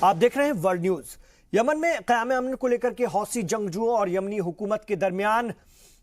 आप देख रहे हैं वर्ल्ड न्यूज। यमन में क़याम अमन को लेकर के हौसी जंगजुओं और यमनी हुकूमत के दरमियान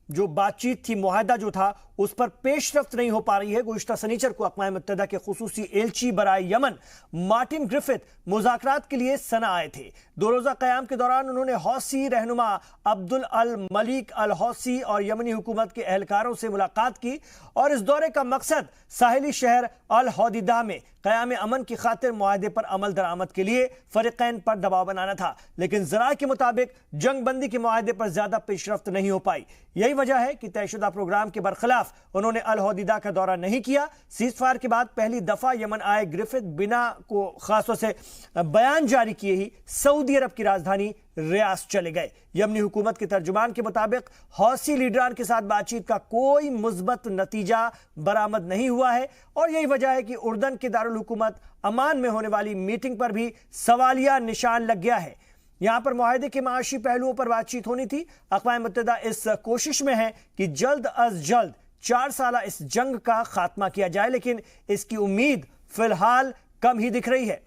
जो बातचीत थी, मुआहदा जो था, उस पर पेशरफ्त नहीं हो पा रही है। गुज़िश्ता शनिचर को अक़वाम मुत्तहिदा के खुसूसी एलची बराए यमन मार्टिन ग्रिफिथ मुज़ाकरात के लिए सना आए थे। 2 रोज़ा क़याम के दौरान उन्होंने हौसी रहनुमा अब्दुल अल मलिक अल हौसी और यमनी हुकूमत के एहलकारों से मुलाकात की और इस दौरे का मकसद साहिली शहर अल हौदीदा में क़याम अमन की खातिर मुआहदे पर अमल दरामद के लिए फ़रीक़ैन पर दबाव बनाना था। लेकिन ज़राए के मुताबिक जंग बंदी के मुआहदे पर ज़्यादा पेशरफ्त नहीं हो पाई। यही वजह है कि तयशुदा प्रोग्राम के बरखिलाफ उन्होंने अल हौदीदा का दौरा नहीं किया। सीज़ फायर के बाद पहली दफा यमन आए ग्रिफिथ बिना को खासतौर से बयान जारी किए ही सऊदी अरब की राजधानी रियाद चले गए। यमनी हुकूमत के तर्जुमान के मुताबिक हौसी लीडरान के साथ बातचीत का कोई मुस्बत नतीजा बरामद नहीं हुआ है और यही वजह है कि उर्दन के दारुल हुकूमत अमान में होने वाली मीटिंग पर भी सवालिया निशान लग गया है। यहां पर मुआहदे के माशी पहलुओं पर बातचीत होनी थी। अक़वाम मुत्तहिदा इस कोशिश में है कि जल्द अज जल्द 4 साला इस जंग का खात्मा किया जाए, लेकिन इसकी उम्मीद फिलहाल कम ही दिख रही है।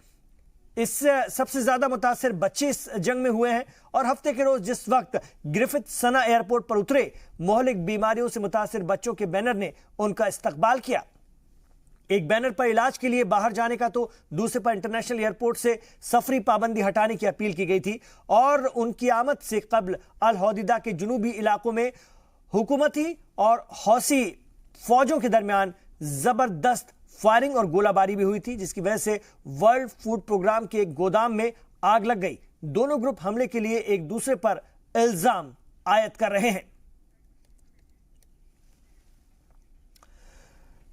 इससे सबसे ज्यादा मुतासिर बच्चे इस जंग में हुए हैं और हफ्ते के रोज जिस वक्त ग्रिफिथ सना एयरपोर्ट पर उतरे, मोहलिक बीमारियों से मुतासिर बच्चों के बैनर ने उनका इस्तकबाल किया। एक बैनर पर इलाज के लिए बाहर जाने का तो दूसरे पर इंटरनेशनल एयरपोर्ट से सफरी पाबंदी हटाने की अपील की गई थी और उनकी आमद से कबल अल हौदीदा के जुनूबी इलाकों में हुकूमती और हौसी फौजों के दरमियान जबरदस्त फायरिंग और गोलाबारी भी हुई थी, जिसकी वजह से वर्ल्ड फूड प्रोग्राम के एक गोदाम में आग लग गई। दोनों ग्रुप हमले के लिए एक दूसरे पर इल्जाम आयद कर रहे हैं।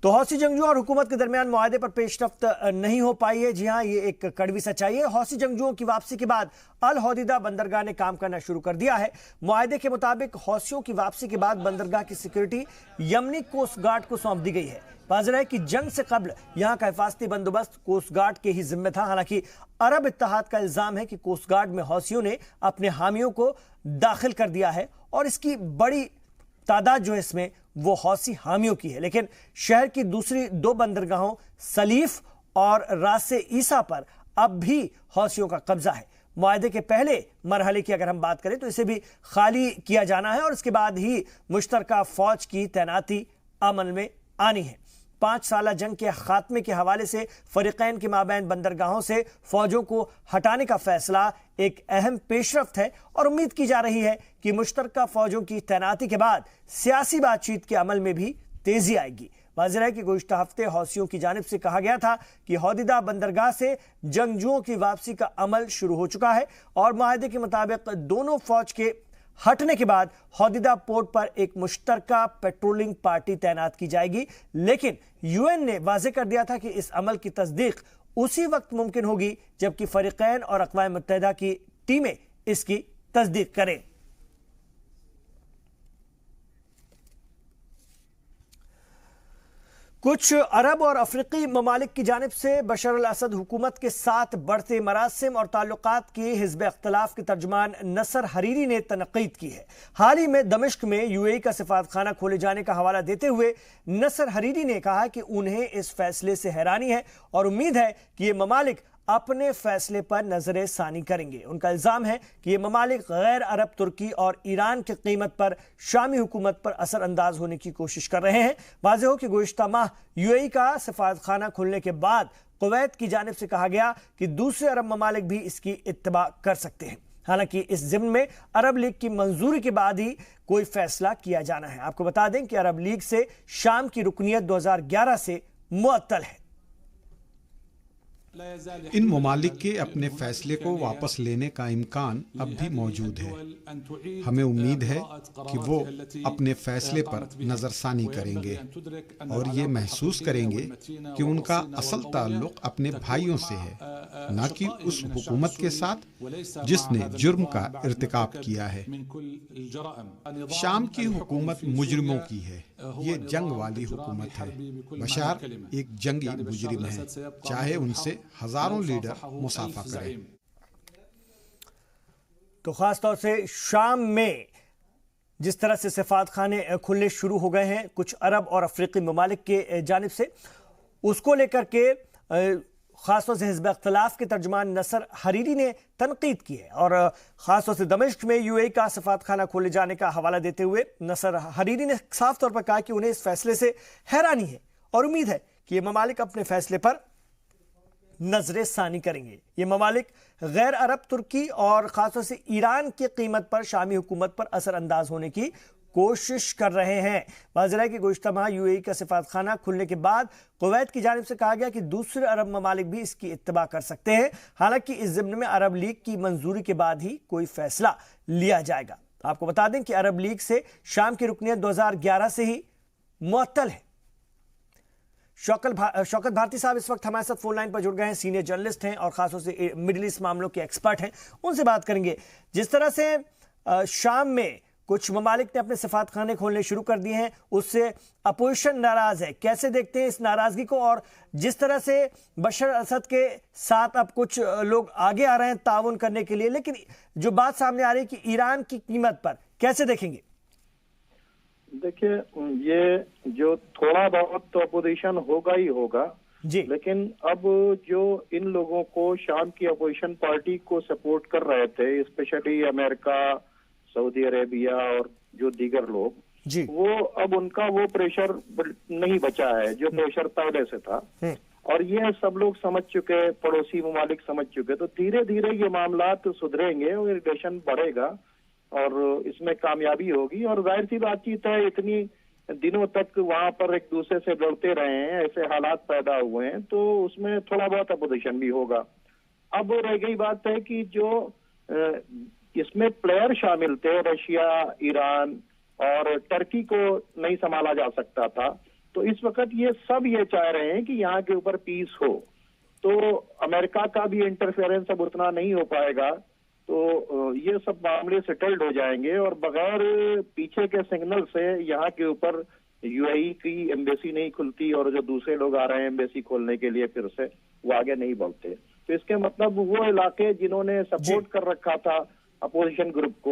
तो हौसी जंगजुओं और हुकूमत के दरमियान मुआहदे पर पेशरफ्त नहीं हो पाई है। जी हां, ये एक कड़वी सच्चाई है। हौसी जंगजुओं की वापसी के बाद अल हौदीदा बंदरगाह ने काम करना शुरू कर दिया है। मुआहदे के मुताबिक हौसियों की वापसी के बाद बंदरगाह की सिक्योरिटी यमनी कोस्ट गार्ड को सौंप दी गई है। वाज़ेह है कि जंग से कबल यहां का हिफाजती बंदोबस्त कोस्ट गार्ड के ही जिम्मे था। हालांकि अरब इत्तेहाद का इल्जाम है कि कोस्ट गार्ड में हौसियों ने अपने हामियों को दाखिल कर दिया है और इसकी बड़ी तादाद जो है इसमें वो हौसी हामियों की है। लेकिन शहर की दूसरी 2 बंदरगाहों सलीफ और रासे ईसा पर अब भी हौसियों का कब्जा है। मुआहदे के पहले मरहले की अगर हम बात करें तो इसे भी खाली किया जाना है और इसके बाद ही मुश्तरका फौज की तैनाती अमल में आनी है। 5 साला जंग के खात्मे के हवाले से फरीक़ैन के माबैन बंदरगाहों से फौजों को हटाने का फैसला एक अहम पेशरफ्त है और उम्मीद की जा रही है कि मुश्तरका फौजों की तैनाती के बाद सियासी बातचीत के अमल में भी तेजी आएगी। वाज़ेह है कि गुज़िश्ता हफ्ते हौसियों की जानिब से कहा गया था कि हौदीदा बंदरगाह से जंगजुओं की वापसी का अमल शुरू हो चुका है और मुआहदे के मुताबिक दोनों फौज के हटने के बाद हौदीदा पोर्ट पर एक मुश्तरका पेट्रोलिंग पार्टी तैनात की जाएगी। लेकिन यूएन ने वाज़ेह कर दिया था कि इस अमल की तस्दीक उसी वक्त मुमकिन होगी जबकि फरीक़ैन और अक़वाम मुत्तहिदा की टीमें इसकी तस्दीक करें। कुछ अरब और अफ्रीकी ममालिक की जानिब से बशर अल असद हुकूमत के साथ बढ़ते मरासिम और ताल्लुकात के हिज़्ब इख्तिलाफ के तर्जुमान नसर हरीरी ने तनक़ीद की है। हाल ही में दमिश्क में यूएई का सिफारतखाना खोले जाने का हवाला देते हुए नसर हरीरी ने कहा कि उन्हें इस फैसले से हैरानी है और उम्मीद है कि ये ममालिक अपने फैसले पर नजर सानी करेंगे। उनका इल्जाम है कि ये ममालिक गैर अरब तुर्की और ईरान की कीमत पर शामी हुकूमत पर असर अंदाज होने की कोशिश कर रहे हैं। वाज़ेह हो कि गुज़िश्ता माह यूएई का सिफारतखाना खुलने के बाद कुवैत की जानिब से कहा गया कि दूसरे अरब ममालिक भी इसकी इत्तबा कर सकते हैं। हालांकि इस ज़िम्न में अरब लीग की मंजूरी के बाद ही कोई फैसला किया जाना है। आपको बता दें कि अरब लीग से शाम की रुकनियत 2011 से मुअत्तल है। इन ममालिक के अपने फैसले को वापस लेने का इम्कान अब भी मौजूद है। हमें उम्मीद है कि वो अपने फैसले पर नज़रसानी करेंगे और ये महसूस करेंगे कि उनका असल ताल्लुक अपने भाइयों से है, न कि उस हुकूमत के साथ जिसने जुर्म का इर्तिकाब किया है। शाम की हुकूमत मुजरिमों की है, ये जंग वाली हुकूमत है। बशार एक जंगी मुजरिम है, चाहे उनसे हजारों लीडर मुसाफा करें। तो खास तौर से शाम में जिस तरह से सफारतखाने खुलने शुरू हो गए हैं कुछ अरब और अफ्रीकी ममालिक के जानिब से, उसको लेकर के खासतौर से हिज़्ब इख्तिलाफ के तर्जुमान नसर हरीरी ने तनकीद की है और खासतौर से दमिश्क में यूएई का सफारतखाना खोले जाने का हवाला देते हुए नसर हरीरी ने साफ तौर पर कहा कि उन्हें इस फैसले से हैरानी है और उम्मीद है कि ये ममालिक अपने फैसले पर नजर सानी करेंगे। ये ममालिक गैर अरब तुर्की और खासतौर से ईरान की कीमत पर शामी हुकूमत पर असरअंदाज होने की कोशिश कर रहे हैं। वाज़ेह है कि गुज़िश्ता माह यूएई का सफारतखाना खुलने के बाद कुवैत की जानिब से कहा गया कि दूसरे अरब ममालिक भी इसकी इत्तबा कर सकते हैं। हालांकि इस ज़िम्न में अरब लीग की मंजूरी के बाद ही कोई फैसला लिया जाएगा। आपको बता दें कि अरब लीग से शाम की रुकनियत 2011 से ही मुअत्तल है। शौकत भारती साहब इस वक्त हमारे साथ फोन लाइन पर जुड़ गए हैं, सीनियर जर्नलिस्ट हैं और खासतौर से मिडिल ईस्ट मामलों के एक्सपर्ट हैं। उनसे बात करेंगे। जिस तरह से शाम में कुछ ममालिक ने अपने सफारतखाने खोलने शुरू कर दिए हैं, उससे अपोजिशन नाराज है, कैसे देखते हैं इस नाराजगी को? और जिस तरह से बशर असद के साथ अब कुछ लोग आगे आ रहे हैं ताउन करने के लिए, लेकिन जो बात सामने आ रही है कि ईरान की कीमत पर कैसे देखेंगे? देखिए, ये जो थोड़ा बहुत तो अपोजिशन होगा ही होगा जी, लेकिन अब जो इन लोगों को शाम की अपोजिशन पार्टी को सपोर्ट कर रहे थे, स्पेशली अमेरिका, सऊदी अरेबिया और जो दीगर लोग जी, वो अब उनका वो प्रेशर नहीं बचा है जो प्रेशर पहले से था। और ये सब लोग समझ चुके, पड़ोसी ममालिक समझ चुके, तो धीरे धीरे ये मामला तो सुधरेंगे और रिलेशन बढ़ेगा और इसमें कामयाबी होगी। और जाहिर सी बातचीत है, इतनी दिनों तक वहां पर एक दूसरे से लड़ते रहे हैं, ऐसे हालात पैदा हुए हैं, तो उसमें थोड़ा बहुत अपोजिशन भी होगा। अब रह गई बात है कि जो इसमें प्लेयर शामिल थे, रशिया, ईरान और टर्की को नहीं संभाला जा सकता था, तो इस वक्त ये सब ये चाह रहे हैं कि यहाँ के ऊपर पीस हो। तो अमेरिका का भी इंटरफेरेंस अब उतना नहीं हो पाएगा, तो ये सब मामले सेटल्ड हो जाएंगे और बगैर पीछे के सिग्नल से यहाँ के ऊपर यूएई की एम्बेसी नहीं खुलती और जो दूसरे लोग आ रहे हैं एम्बेसी खोलने के लिए फिर से, वो आगे नहीं बढ़ते। तो इसके मतलब वो इलाके जिन्होंने सपोर्ट कर रखा था अपोजिशन ग्रुप को,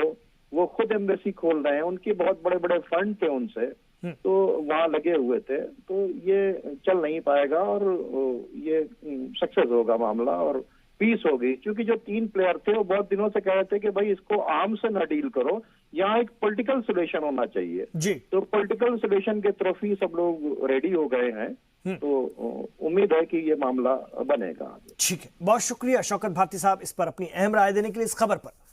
वो खुद एम्बेसी खोल रहे हैं, उनके बहुत बड़े बड़े फंड थे उनसे, तो वहां लगे हुए थे। तो ये चल नहीं पाएगा और ये सक्सेस होगा मामला और पीस होगी। क्योंकि जो 3 प्लेयर थे वो बहुत दिनों से कह रहे थे कि भाई इसको आर्म से ना डील करो, यहाँ एक पॉलिटिकल सोल्यूशन होना चाहिए जी। तो पॉलिटिकल सोल्यूशन के तरफ ही सब लोग रेडी हो गए हैं, तो उम्मीद है कि ये मामला बनेगा। ठीक है, बहुत शुक्रिया शौकत भारती साहब इस पर अपनी अहम राय देने के लिए, इस खबर पर।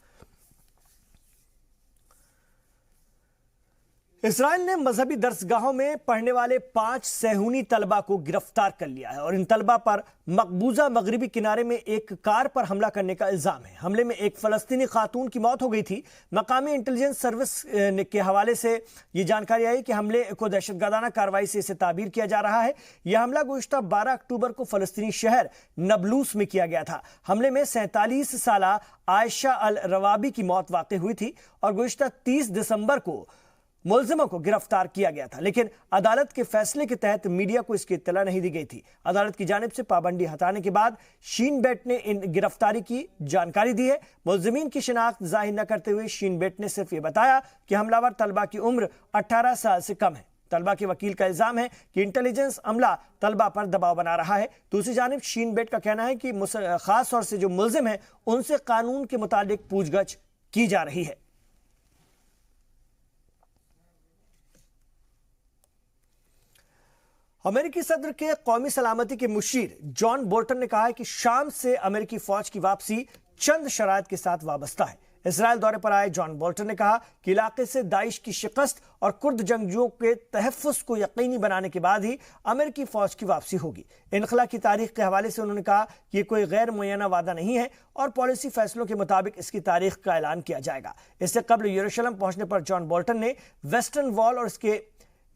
इजराइल ने मजहबी दरसगाहों में पढ़ने वाले 5 सेहूनी तलबा को गिरफ्तार कर लिया है और इन तलबा पर मकबूजा मगरिबी किनारे में एक कार पर हमला करने का इल्जाम है। हमले में एक फलस्तीनी खातून की मौत हो गई थी। मकामी इंटेलिजेंस सर्विस के हवाले से ये जानकारी आई कि हमले को दहशतगर्दाना कार्रवाई से इसे ताबीर किया जा रहा है। यह हमला गुज़िश्ता 12 अक्टूबर को फलस्तीनी शहर नबलूस में किया गया था। हमले में 47 साला आयशा अल रवाबी की मौत वाक़ हुई थी और गुज़िश्ता 30 दिसंबर को मुलजिमों को गिरफ्तार किया गया था, लेकिन अदालत के फैसले के तहत मीडिया को इसकी इत्तला नहीं दी गई थी। अदालत की जानिब से पाबंदी हटाने के बाद शीन बेट ने इन गिरफ्तारी की जानकारी दी है। मुलजिमीन की शिनाख्त जाहिर न करते हुए शीन बेट ने सिर्फ ये बताया कि हमलावर तलबा की उम्र 18 साल से कम है। तलबा के वकील का इल्जाम है कि इंटेलिजेंस अमला तलबा पर दबाव बना रहा है। दूसरी जानिब शीन बेट का कहना है कि खास तौर से जो मुलजिम है उनसे कानून के मुताबिक पूछगछ की जा रही है। अमेरिकी सदर के कौमी सलामती के मुशीर जॉन बोल्टन ने कहा है कि शाम से अमेरिकी फौज की वापसी चंद शराइत के साथ वाबस्ता है। इजराइल दौरे पर आए जॉन बोल्टन ने कहा कि इलाके से दाइश की शिकस्त और कुर्द जंगजुओं के तहफ़्फ़ुज़ को यकीनी बनाने के बाद ही अमेरिकी फौज की वापसी होगी। इनखला की तारीख के हवाले से उन्होंने कहा कि ये कोई गैर मुय्यना वादा नहीं है और पॉलिसी फैसलों के मुताबिक इसकी तारीख का ऐलान किया जाएगा। इससे कबल यरूशलेम पहुंचने पर जॉन बोल्टन ने वेस्टर्न वॉल और इसके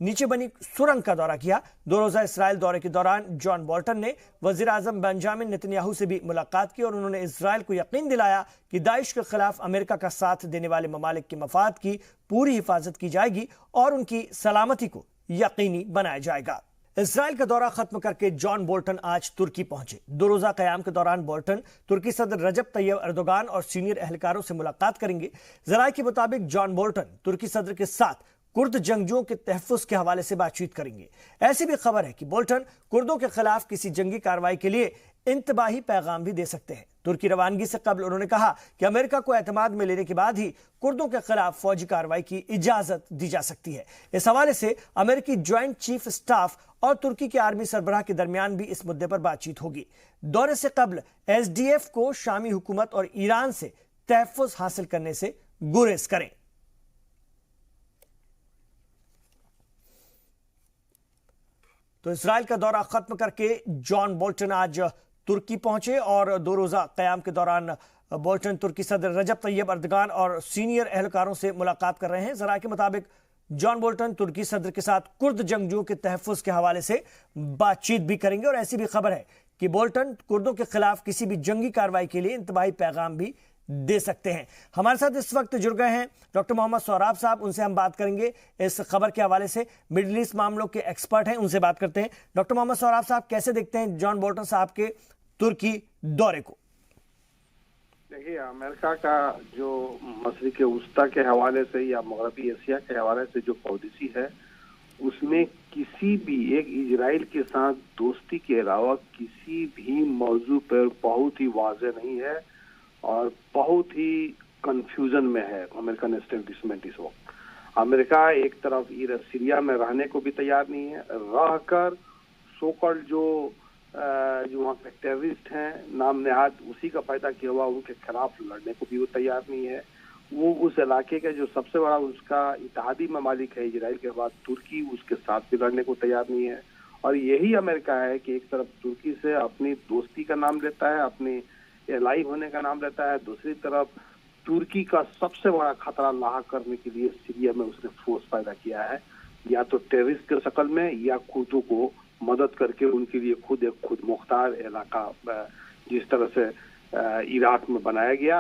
नीचे बनी सुरंग का दौरा किया। 2 रोजा इसराइल दौरे के दौरान जॉन बोल्टन ने वजीर आजम बेंजामिन नेतन्याहू से भी मुलाकात की और उन्होंने इसराइल को यकीन दिलाया कि दाइश के खिलाफ अमेरिका का साथ देने वाले ममालिक के मफाद की पूरी हिफाजत की जाएगी और उनकी सलामती को यकीनी बनाया जाएगा। इसराइल का दौरा खत्म करके जॉन बोल्टन आज तुर्की पहुंचे। 2 रोजा कयाम के दौरान बोल्टन तुर्की सदर रजब तैयब एर्दोगान और सीनियर एहलकारों से मुलाकात करेंगे। जराये के मुताबिक जॉन बोल्टन तुर्की सदर के साथ कुर्द जंगजुओं के तहफ़्फ़ुज़ के हवाले से बातचीत करेंगे। ऐसी भी खबर है कि बोल्टन कुर्दों के खिलाफ किसी जंगी कार्रवाई के लिए इंतबाही पैगाम भी दे सकते हैं। तुर्की रवानगी से कबल उन्होंने कहा कि अमेरिका को एतमाद में लेने के बाद ही कुर्दों के खिलाफ फौजी कार्रवाई की इजाजत दी जा सकती है। इस हवाले से अमेरिकी ज्वाइंट चीफ स्टाफ और तुर्की के आर्मी सरबराह के दरमियान भी इस मुद्दे पर बातचीत होगी। दौरे से कबल एसडीएफ को शामी हुकूमत और ईरान से तहफ़्फ़ुज़ हासिल करने से गुरेज करें। तो इजराइल का दौरा खत्म करके जॉन बोल्टन आज तुर्की पहुंचे और 2 रोजा क़याम के दौरान बोल्टन तुर्की सदर रजब तैयब अर्दगान और सीनियर एहलकारों से मुलाकात कर रहे हैं। ज़राए के मुताबिक जॉन बोल्टन तुर्की सदर के साथ कुर्द जंगजुओं के तहफ़्फ़ुज़ के हवाले से बातचीत भी करेंगे और ऐसी भी खबर है कि बोल्टन कुर्दों के खिलाफ किसी भी जंगी कार्रवाई के लिए इंतबाही पैगाम भी दे सकते हैं। हमारे साथ इस वक्त जुड़ गए हैं डॉक्टर मोहम्मद सौराब साहब, उनसे हम बात करेंगे इस खबर के हवाले से। मिडिल ईस्ट मामलों के एक्सपर्ट हैं, उनसे बात करते हैं। डॉक्टर मोहम्मद सौराब साहब, कैसे देखते हैं जॉन बोल्टन साहब के तुर्की दौरे को? देखिए, अमेरिका का जो मशरिक़ वस्ता के हवाले से या मगरबी एशिया के हवाले से जो पॉलिसी है, उसमें किसी भी एक इजराइल के साथ दोस्ती के अलावा किसी भी मौजू पर बहुत ही वाज़ेह नहीं है और बहुत ही कंफ्यूजन में है अमेरिकन एस्टेब्लिशमेंट इस वक्त। अमेरिका एक तरफ सीरिया में रहने को भी तैयार नहीं है, रहकर सोकल जो वहाँ पे टेररिस्ट हैं नाम नेहाद उसी का फायदा किया हुआ उनके खिलाफ लड़ने को भी वो तैयार नहीं है। वो उस इलाके का जो सबसे बड़ा उसका इत्तेहादी ममालिक है इजराइल के बाद तुर्की, उसके साथ भी लड़ने को तैयार नहीं है। और यही अमेरिका है कि एक तरफ तुर्की से अपनी दोस्ती का नाम लेता है, अपनी एलाई होने का नाम लेता है, दूसरी तरफ तुर्की का सबसे बड़ा खतरा लाहक करने के लिए सीरिया में उसने फोर्स पैदा किया है, या तो टेररिस्ट के शक्ल में या कुर्दों को मदद करके उनके लिए एक खुद मुख्तार इलाका जिस तरह से इराक में बनाया गया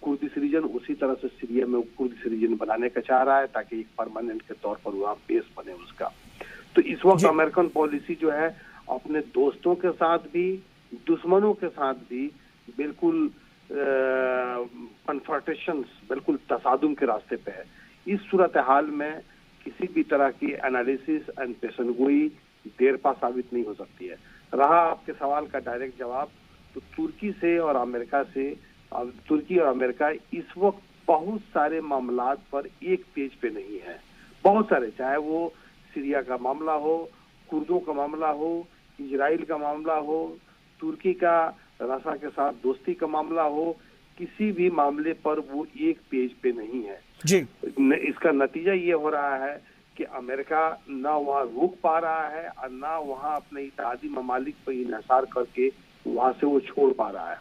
कुर्दिश रीजन, उसी तरह से सीरिया में कुर्दिश रीजन बनाने का चाह रहा है ताकि एक परमानेंट के तौर पर वहाँ बेस बने उसका। तो इस वक्त अमेरिकन पॉलिसी जो है अपने दोस्तों के साथ भी दुश्मनों के साथ भी बिल्कुल कन्फ्रंटेशंस, बिल्कुल तसादुम के रास्ते पे है। इस सूरत हाल में किसी भी तरह की एनालिसिस एंड पेशेंटगोई देर पा साबित नहीं हो सकती है। रहा आपके सवाल का डायरेक्ट जवाब, तो तुर्की से और अमेरिका से, तुर्की और अमेरिका इस वक्त बहुत सारे मामलात पर एक पेज पे नहीं है। बहुत सारे, चाहे वो सीरिया का मामला हो, कुर्दों का मामला हो, इजराइल का मामला हो, तुर्की का रसा के साथ दोस्ती का मामला हो, किसी भी मामले पर वो एक पेज पे नहीं है जी। इसका नतीजा ये हो रहा है कि अमेरिका ना वहाँ रोक पा रहा है और ना वहाँ अपने इत्तेहादी ममालिक पर इन्हिसार करके वहाँ से वो छोड़ पा रहा है।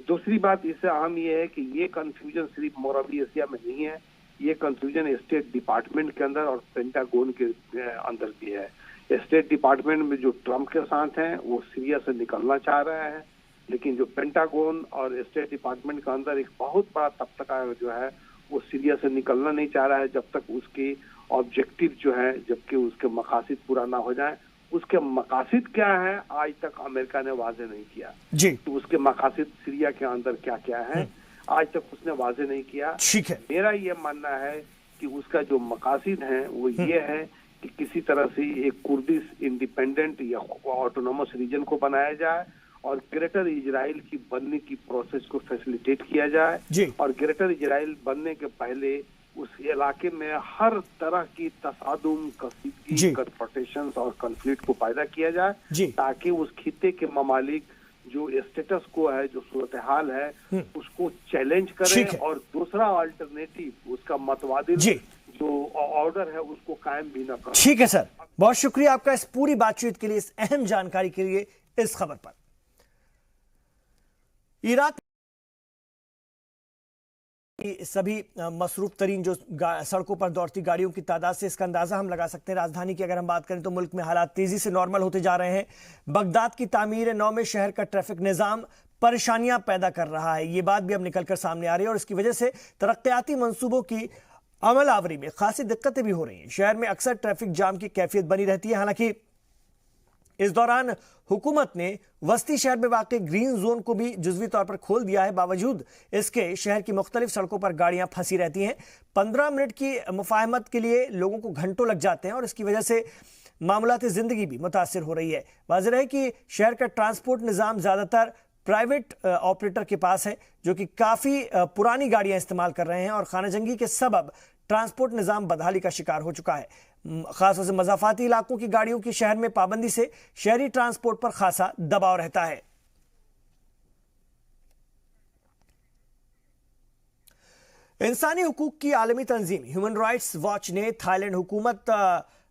दूसरी बात इससे अहम ये है कि ये कंफ्यूजन सिर्फ मगरबी एशिया में नहीं है, ये कंफ्यूजन स्टेट डिपार्टमेंट के अंदर और पेंटागन के अंदर भी है। स्टेट डिपार्टमेंट में जो ट्रम्प के साथ हैं वो सीरिया से निकलना चाह रहे हैं, लेकिन जो पेंटागन और स्टेट डिपार्टमेंट के अंदर एक बहुत बड़ा तबका जो है वो सीरिया से निकलना नहीं चाह रहा है जब तक उसके ऑब्जेक्टिव जो है, जबकि उसके मकासद पूरा ना हो जाए। उसके मकासद क्या है आज तक अमेरिका ने वाजे नहीं किया जी। तो उसके मकासद सीरिया के अंदर क्या क्या है आज तक उसने वाजे नहीं किया। ठीक है, मेरा ये मानना है कि उसका जो मकासद है वो ये है कि किसी तरह से एक कुर्दिश इंडिपेंडेंट या ऑटोनोमस रीजन को बनाया जाए और ग्रेटर इजराइल की बनने की प्रोसेस को फैसिलिटेट किया जाए जी। और ग्रेटर इजराइल बनने के पहले उस इलाके में हर तरह की तसादुम, कसीदगी, कन्फ्रंटेशंस और कॉन्फ्लिक्ट को पैदा किया जाए ताकि उस खित्ते के ममालिक जो स्टेटस को है, जो सूरत हाल है, उसको चैलेंज करें और दूसरा अल्टरनेटिव उसका मतवादिल जो ऑर्डर है उसको कायम भी न करें। ठीक है सर, बहुत शुक्रिया आपका इस पूरी बातचीत के लिए, इस अहम जानकारी के लिए, इस खबर पर। इराक सभी मसरूफ तरीन जो सड़कों पर दौड़ती गाड़ियों की तादाद से इसका अंदाजा हम लगा सकते हैं। राजधानी की अगर हम बात करें तो मुल्क में हालात तेजी से नॉर्मल होते जा रहे हैं। बगदाद की तामीर नौ में शहर का ट्रैफिक निजाम परेशानियां पैदा कर रहा है, ये बात भी अब निकलकर सामने आ रही है और इसकी वजह से तरक्याती मंसूबों की अमल आवरी में खासी दिक्कतें भी हो रही हैं। शहर में अक्सर ट्रैफिक जाम की कैफियत बनी रहती है। हालांकि इस दौरान हुकूमत ने वस्ती शहर में वाक़ ग्रीन जोन को भी जुज़वी तौर पर खोल दिया है। बावजूद इसके शहर की मुख्तलिफ सड़कों पर गाड़ियां फंसी रहती हैं। 15 मिनट की मुफाहमत के लिए लोगों को घंटों लग जाते हैं और इसकी वजह से मामूलाती जिंदगी भी मुतासिर हो रही है। वाज़ेह है कि शहर का ट्रांसपोर्ट निज़ाम ज़्यादातर प्राइवेट ऑपरेटर के पास है, जो कि काफ़ी पुरानी गाड़ियां इस्तेमाल कर रहे हैं और खानाजंगी के सबब ट्रांसपोर्ट निज़ाम बदहाली का शिकार हो चुका है। खासतौर से मज़ाफ़ाती इलाकों की गाड़ियों की शहर में पाबंदी से शहरी ट्रांसपोर्ट पर खासा दबाव रहता है। इंसानी हुकूक की आलमी तंजीम ह्यूमन राइट्स वॉच ने थाईलैंड हुकूमत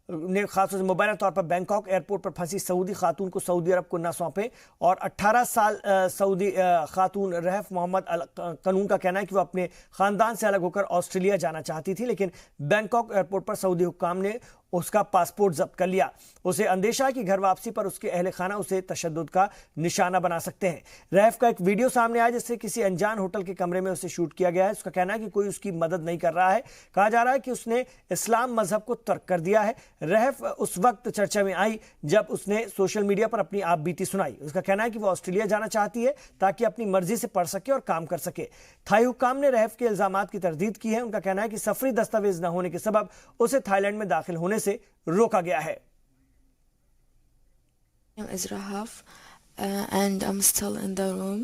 ने खासतौर से मुबैना तौर पर बैंकॉक एयरपोर्ट पर फंसी सऊदी खातून को सऊदी अरब को न सौंपे और 18 साल सऊदी खातून रहफ मोहम्मद अल कनून का कहना है कि वो अपने खानदान से अलग होकर ऑस्ट्रेलिया जाना चाहती थी, लेकिन बैंकॉक एयरपोर्ट पर सऊदी हुक्काम ने उसका पासपोर्ट जब्त कर लिया। उसे अंदेशा है कि घर वापसी पर उसके अहले खाना उसे तशद्दुद का निशाना बना सकते हैं। रहफ का एक वीडियो सामने आया जिससे किसी अनजान होटल के कमरे में उसे शूट किया गया है। उसका कहना है कि कोई उसकी मदद नहीं कर रहा है। कहा जा रहा है कि उसने इस्लाम मजहब को तर्क कर दिया है। रहफ उस वक्त चर्चा में आई जब उसने सोशल मीडिया पर अपनी आप बीती सुनाई। उसका कहना है कि वो ऑस्ट्रेलिया जाना चाहती है ताकि अपनी मर्जी से पढ़ सके और काम कर सके। थाई हुक्काम ने रहफ के इल्जामात की तरदीद की है। उनका कहना है कि सफरी दस्तावेज न होने के सबब उसे थाईलैंड में दाखिल होने से रोका गया है। Is Rahaf, and I'm still in the room.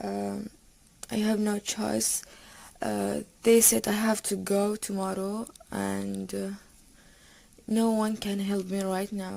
I have no choice. They said I have to go tomorrow, and no one can help me right now.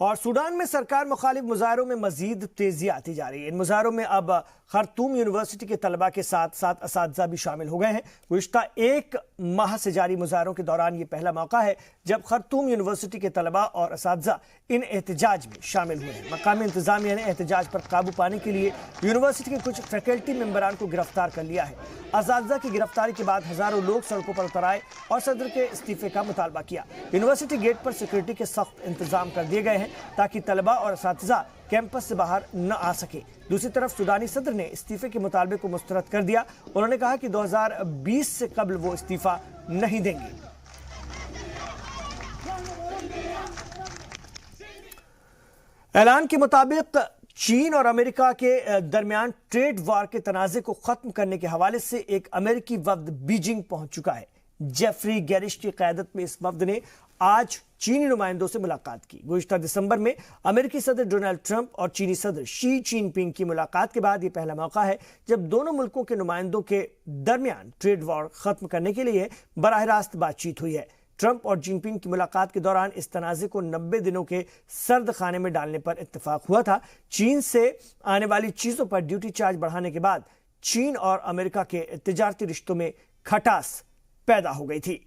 और सूडान में सरकार मुखालिफ मुजाहरों में मजीद तेजी आती जा रही है। इन मुजाहरों में अब खर्तूम यूनिवर्सिटी के तलबा के साथ साथ असातिज़ा भी शामिल हो गए हैं। गुज़िश्ता एक माह से जारी मुजाहरों के दौरान ये पहला मौका है जब खर्तूम यूनिवर्सिटी के तलबा और असातिज़ा इन एहतजाज में शामिल हुए हैं। मकामी इंतजामिया ने एहतजाज पर काबू पाने के लिए यूनिवर्सिटी के कुछ फैकल्टी मेंबरान को गिरफ्तार कर लिया है। असातिज़ा की गिरफ्तारी के बाद हजारों लोग सड़कों पर उतर आए और सदर के इस्तीफे का मुतालबा किया। यूनिवर्सिटी गेट पर सिक्योरिटी के सख्त इंतजाम कर दिए गए हैं ताकि तलबा और असातिज़ा कैंपस से बाहर न आ सके। दूसरी तरफ सुडानी सदर ने इस्तीफे के मुतालबे को मुस्तरद कर दिया। उन्होंने कहा कि 2020 से कबल वो इस्तीफा नहीं देंगे। ऐलान के मुताबिक चीन और अमेरिका के दरमियान ट्रेड वार के तनाज़े को खत्म करने के हवाले से एक अमेरिकी वफ्द बीजिंग पहुंच चुका है। जेफरी गैरिश की क़यादत में इस वफ्द ने आज चीनी नुमाइंदों से मुलाकात की। गुज़िश्ता दिसंबर में अमेरिकी सदर डोनाल्ड ट्रंप और चीनी सदर शी जिनपिंग की मुलाकात के बाद यह पहला मौका है जब दोनों मुल्कों के नुमाइंदों के दरमियान ट्रेड वॉर खत्म करने के लिए बराह रास्त बातचीत हुई है। ट्रंप और जिनपिंग की मुलाकात के दौरान इस तनाज़े को 90 दिनों के सर्द खाने में डालने पर इत्तेफाक हुआ था। चीन से आने वाली चीजों पर ड्यूटी चार्ज बढ़ाने के बाद चीन और अमेरिका के तिजारती रिश्तों में खटास पैदा हो गई थी।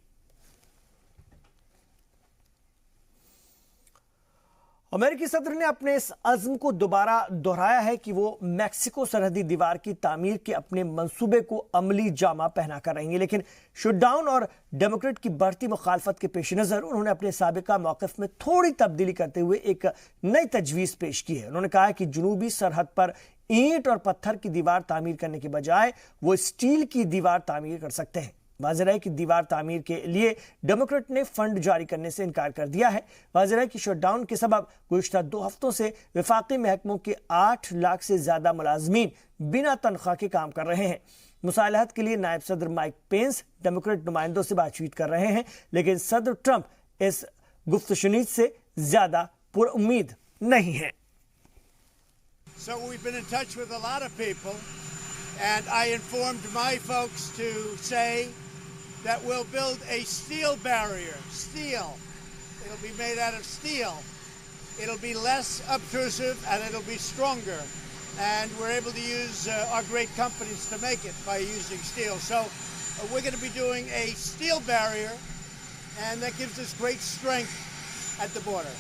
अमेरिकी सदर ने अपने इस अज़्म को दोबारा दोहराया है कि वो मैक्सिको सरहदी दीवार की तामीर के अपने मंसूबे को अमली जामा पहना कर रहेंगे, लेकिन शटडाउन और डेमोक्रेट की बढ़ती मुखालफत के पेश नज़र उन्होंने अपने साबिका मौक़िफ़ में थोड़ी तब्दीली करते हुए एक नई तजवीज़ पेश की है। उन्होंने कहा है कि जुनूबी सरहद पर ईंट और पत्थर की दीवार तामीर करने के बजाय वो स्टील की दीवार तामीर कर सकते हैं। वाज़ेह है कि दीवार तामीर के लिए डेमोक्रेट ने फंड जारी करने से इनकार कर दिया है। वाज़ेह है कि शटडाउन के सबब गुज़िश्ता 2 हफ्तों से वफाकी महकमों के 8 लाख से ज़्यादा मुलाजमीन बिना तनख्वाह के काम कर रहे हैं। मुसालहत के लिए नायब सदर माइक पेंस डेमोक्रेट नुमाइंदों से बातचीत कर रहे हैं, लेकिन सदर ट्रंप इस गुफ्तशुनीद से ज़्यादा पुरउम्मीद नहीं है। So we've been in touch with a lot of people, and I informed my folks to say that we'll build a steel barrier. Steel. It'll be made out of steel. It'll be less obtrusive and it'll be stronger. And we're able to use our great companies to make it by using steel. So we're going to be doing a steel barrier, and that gives us great strength at the border.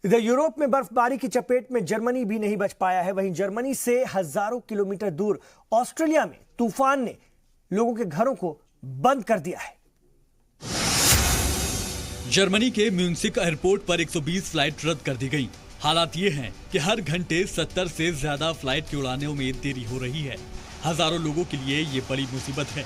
इधर Europe में बर्फबारी की चपेट में Germany भी नहीं बच पाया है। वहीं जर्मनी से हजारों किलोमीटर दूर ऑस्ट्रेलिया में तूफान ने लोगों के घरों को बंद कर दिया है। जर्मनी के म्यूनिख एयरपोर्ट पर 120 फ्लाइट रद्द कर दी गई। हालात ये हैं कि हर घंटे 70 से ज्यादा फ्लाइट की उड़ानों में देरी हो रही है। हजारों लोगों के लिए ये बड़ी मुसीबत है।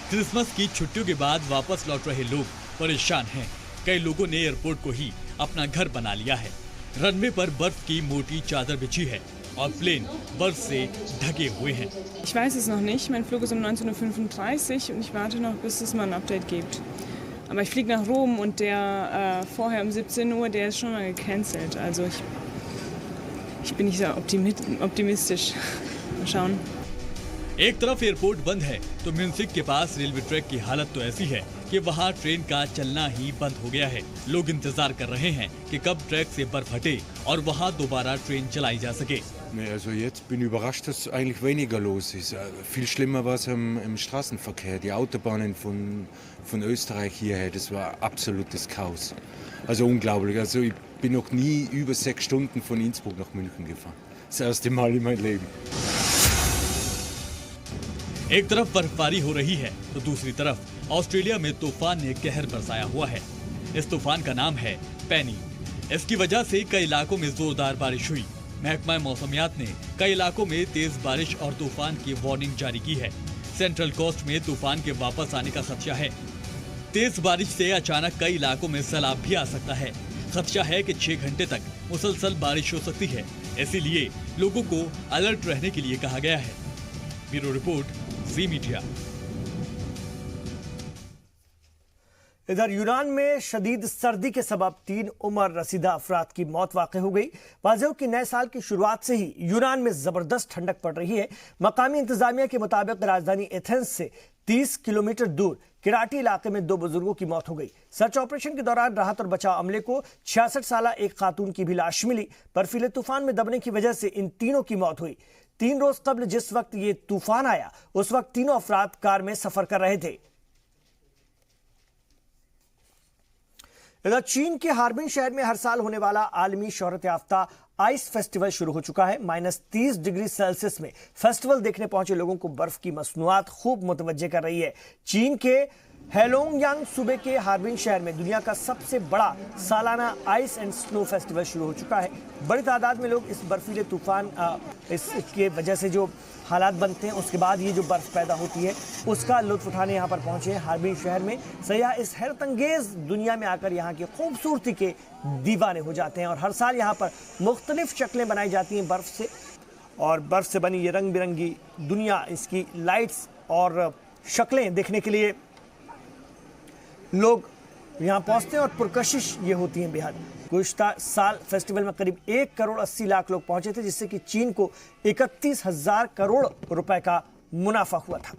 क्रिसमस की छुट्टियों के बाद वापस लौट रहे लोग परेशान हैं। कई लोगों ने एयरपोर्ट को ही अपना घर बना लिया है। रनवे पर बर्फ की मोटी चादर बिछी है और प्लेन बर्फ से ढके हुए हैं। Ich weiß es noch nicht. Mein Flug ist um 19:35 Uhr und ich warte noch, bis es mal ein Update gibt. Aber ich fliege nach Rom und der vorher um 17 Uhr, der ist schon mal gecancelt. Also ich bin nicht so optimistisch. Mal schauen. एक तरफ airport बंद है तो Munich के पास railway track की हालत तो ऐसी है कि वहाँ ट्रेन का चलना ही बंद हो गया है। लोग इंतजार कर रहे हैं कि कब ट्रैक से बर्फ हटे और वहाँ दोबारा ट्रेन चलाई जा सके। Nee, also jetzt bin ich überrascht, dass eigentlich weniger los ist. Viel schlimmer war es im Straßenverkehr. Die Autobahnen von Österreich hierher, das war absolutes Chaos. Also unglaublich. Also ich bin noch nie über 6 Stunden von Innsbruck nach München gefahren. Das erste Mal in meinem Leben. एक तरफ बर्फबारी हो रही है तो दूसरी तरफ Australia में तूफान ने कहर बरसाया हुआ है। इस तूफान का नाम है पेनी। इसकी वजह से कई इलाकों में जोरदार बारिश हुई। महकमा मौसमियात ने कई इलाकों में तेज बारिश और तूफान की वार्निंग जारी की है। सेंट्रल कोस्ट में तूफान के वापस आने का खदशा है। तेज बारिश से अचानक कई इलाकों में सैलाब भी आ सकता है। खदशा है कि 6 घंटे तक मुसलसल बारिश हो सकती है, इसीलिए लोगों को अलर्ट रहने के लिए कहा गया है। ब्यूरो रिपोर्ट, जी मीडिया। इधर यूनान में शदीद सर्दी के सबब 3 उम्र रसीदा अफराद की मौत वाक़ हो गई। वाज़ेह कि नए साल की शुरुआत से ही यूनान में जबरदस्त ठंडक पड़ रही है। मकामी इंतजामिया के मुताबिक राजधानी एथेंस से 30 किलोमीटर दूर किराटी इलाके में 2 बुजुर्गों की मौत हो गई। सर्च ऑपरेशन के दौरान राहत और बचाव अमले को 66 साल एक खातून की भी लाश मिली। बर्फीले तूफान में दबने की वजह से इन तीनों की मौत हुई। 3 रोज कबल जिस वक्त ये तूफान आया उस वक्त तीनों अफराद कार में सफर कर रहे थे। इधर चीन के हार्बिन शहर में हर साल होने वाला आलमी शोहरत याफ्ता आइस फेस्टिवल शुरू हो चुका है। -30 डिग्री सेल्सियस में फेस्टिवल देखने पहुंचे लोगों को बर्फ की मसनूआत खूब मुतवज्जे कर रही है। चीन के हेलोंगयांग सूबे के हार्बिन शहर में दुनिया का सबसे बड़ा सालाना आइस एंड स्नो फेस्टिवल शुरू हो चुका है। बड़ी तादाद में लोग इस बर्फीले तूफान इसके वजह से जो हालात बनते हैं उसके बाद ये जो बर्फ पैदा होती है उसका लुत्फ उठाने यहाँ पर पहुंचे हैं। हार्बिन शहर में सयाह इस हैरतअंगेज दुनिया में आकर यहाँ की खूबसूरती के दीवाने हो जाते हैं और हर साल यहाँ पर मुख्तलिफ शक्लें बनाई जाती हैं बर्फ से, और बर्फ से बनी ये रंग बिरंगी दुनिया, इसकी लाइट्स और शक्लें देखने के लिए लोग यहाँ पहुंचते हैं और पुरकशिश ये होती हैं बेहद। गुज़िश्ता साल फेस्टिवल में करीब 1 करोड़ 80 लाख लोग पहुंचे थे, जिससे कि चीन को 31,000 करोड़ रुपए का मुनाफा हुआ था।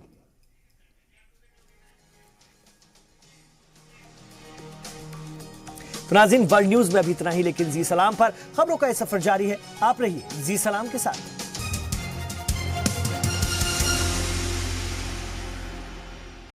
तो नाज़रीन, वर्ल्ड न्यूज में अभी इतना ही, लेकिन जी सलाम पर खबरों का यह सफर जारी है। आप रहिए जी सलाम के साथ।